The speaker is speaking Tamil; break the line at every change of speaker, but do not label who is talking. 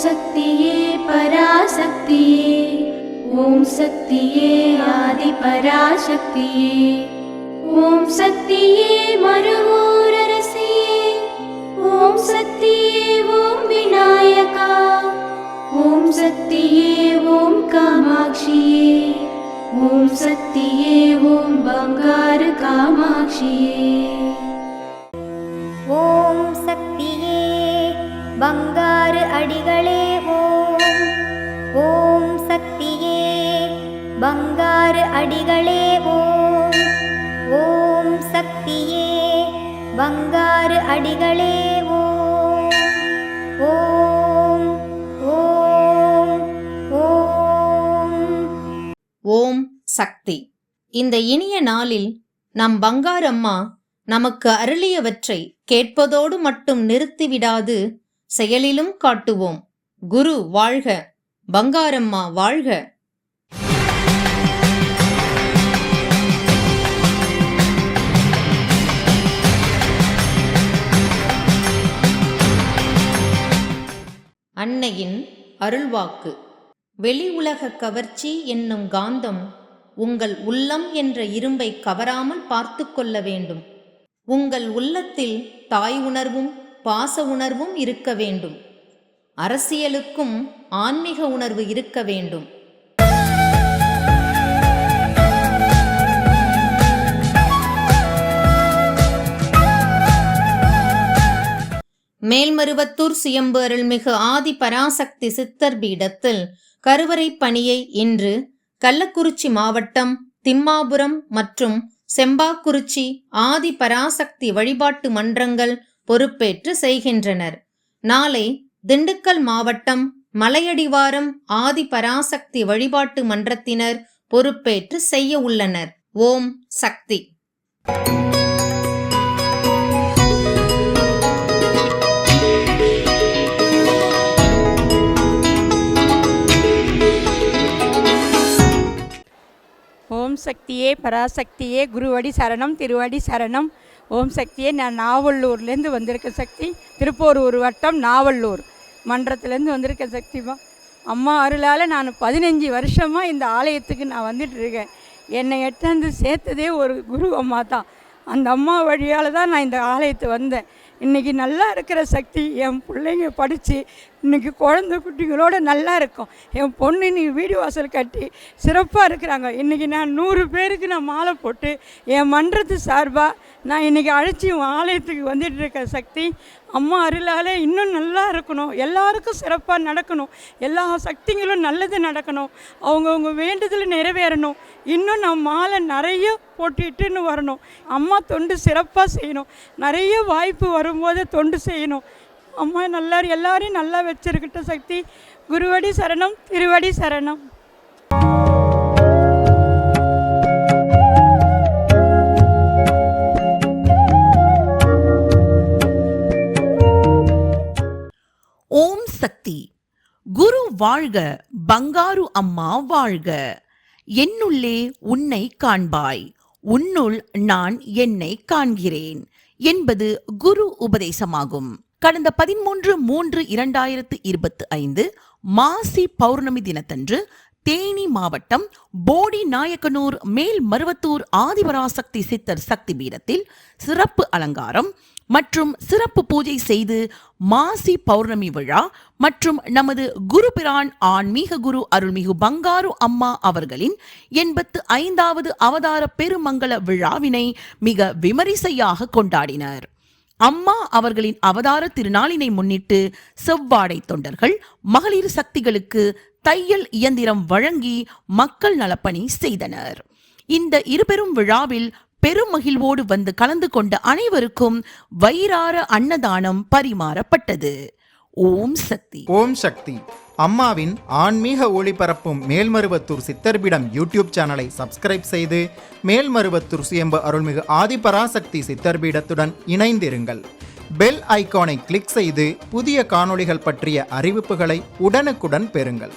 சக்தியே பராசக்தியே, ஓம் சக்தியே ஆதி பராசக்தியே, ஓம் சக்தியே மறுவூரரசியே, ஓம் சக்தியே ஓம் விநாயகா, ஓம் சக்தியே ஓம் காமாட்சியே, ஓம் சக்தியே ஓம் பங்காரு காமாட்சியே.
ஓம் சக்தியே பங்காரு அடிகளே ஓம், ஓம் சக்தியே பங்காரு அடிகளே ஓம், ஓம் சக்தியே பங்காரு அடிகளே ஓம், ஓம் ஓம் ஓம்.
ஓம் சக்தி. இந்த இனிய நாளில் நம் பங்காரம்மா நமக்கு அருளியவற்றை கேட்பதோடு மட்டும் நிறுத்திவிடாது செயலிலும் காட்டுவோம். குரு வாழ்க, பங்காரம்மா வாழ்க. அன்னையின் அருள்வாக்கு. வெளி உலக கவர்ச்சி என்னும் காந்தம் உங்கள் உள்ளம் என்ற இரும்பை கவராமல் பார்த்து கொள்ள வேண்டும். உங்கள் உள்ளத்தில் தாய் உணர்வும் பாச உணர்வும் இருக்க வேண்டும். அரசியலுக்கும் ஆன்மீக உணர்வு இருக்க வேண்டும். மேல்மருவத்தூர் சுயம்பு அருள்மிகு ஆதி பராசக்தி சித்தர் பீடத்தில் கருவறை பணியை இன்று கள்ளக்குறிச்சி மாவட்டம் திம்மாபுரம் மற்றும் செம்பாக்குறிச்சி ஆதி பராசக்தி வழிபாட்டு மன்றங்கள் பொறுப்பேற்று செய்கின்றனர். நாளை திண்டுக்கல் மாவட்டம் மலையடிவாரம் ஆதி பராசக்தி வழிபாட்டு மன்றத்தினர் பொறுப்பேற்று செய்ய உள்ளனர். ஓம் சக்தி.
ஓம் சக்தியே பராசக்தியே, குருவடி சரணம், திருவடி சரணம். ஓம் சக்தியே. நான் நாவல்லூர்லேருந்து வந்திருக்க சக்தி, திருப்போரூர் வட்டம் நாவல்லூர் மன்றத்துலேருந்து வந்திருக்க சக்திமா. அம்மா அருளால் நான் 15 வருஷமாக இந்த ஆலயத்துக்கு நான் வந்துட்டுருக்கேன். என்னை எட்டாந்து சேர்த்ததே ஒரு குரு அம்மா தான். அந்த அம்மா வழியால் தான் நான் இந்த ஆலயத்து வந்தேன். இன்றைக்கி நல்லா இருக்கிற சக்தி. என் பிள்ளைங்க படித்து இன்றைக்கி குழந்தை குட்டிகளோடு நல்லா இருக்கும். என் பொண்ணு இன்றைக்கி வீடு வாசல் கட்டி சிறப்பாக இருக்கிறாங்க. இன்றைக்கி நான் 100 பேருக்கு நான் மாலை போட்டு என் மன்றத்து சார்பாக நான் இன்றைக்கி அழைச்சி ஆலயத்துக்கு வந்துட்டு இருக்க சக்தி. அம்மா அருளால் இன்னும் நல்லா இருக்கணும், எல்லாருக்கும் சிறப்பாக நடக்கணும், எல்லா சக்திங்களும் நல்லது நடக்கணும், அவங்கவுங்க வேண்டுதல் நிறைவேறணும். இன்னும் நான் மாலை நிறைய போட்டுட்டுன்னு வரணும். அம்மா தொண்டு சிறப்பாக செய்யணும். நிறைய வாய்ப்பு வரும்போது தொண்டு செய்யணும். அம்மா நல்லா எல்லாரையும் நல்லா வச்சிருக்கிட்ட சக்தி. குருவடி சரணம், திருவடி சரணம்.
ஓம் சக்தி. குரு வாழ்க, பங்காரு அம்மா வாழ்க. என்னுள்ளே உன்னை காண்பாய், உன்னுள் நான் என்னை காண்கிறேன் என்பது குரு உபதேசமாகும். கடந்த 13/3/2025 மாசி பௌர்ணமி தினத்தன்று தேனி மாவட்டம் போடி நாயக்கனூர் மேல்மருவத்தூர் ஆதிபராசக்தி சித்தர் சக்தி பீடத்தில் சிறப்பு அலங்காரம் மற்றும் சிறப்பு பூஜை செய்து மாசி பௌர்ணமி விழா மற்றும் நமது குருபிரான் ஆன்மீக குரு அருள்மிகு பங்காரு அம்மா அவர்களின் 85வது அவதார பெருமங்கள விழாவினை மிக விமரிசையாக கொண்டாடினர். அம்மா அவர்களின் அவதார திருநாளினை முன்னிட்டு செவ்வாடை தொண்டர்கள் மகளிர் சக்திகளுக்கு தையல் இயந்திரம் வழங்கி மக்கள் நலப்பணி செய்தனர். இந்த இருபெரும் விழாவில் பெருமகிழ்வோடு வந்து கலந்து கொண்ட அனைவருக்கும் வயிறார அன்னதானம் பரிமாறப்பட்டது. ஓம் சக்தி.
ஓம் சக்தி. அம்மாவின் ஆன்மீக ஒளிபரப்பும் மேல்மருவத்தூர் சித்தர்பீடம் யூடியூப் சேனலை சப்ஸ்கிரைப் செய்து மேல்மருவத்தூர் சுயம்பு அருள்மிகு ஆதிபராசக்தி சித்தர்பீடத்துடன் இணைந்திருங்கள். பெல் ஐகானை கிளிக் செய்து புதிய காணொளிகள் பற்றிய அறிவிப்புகளை உடனுக்குடன் பெறுங்கள்.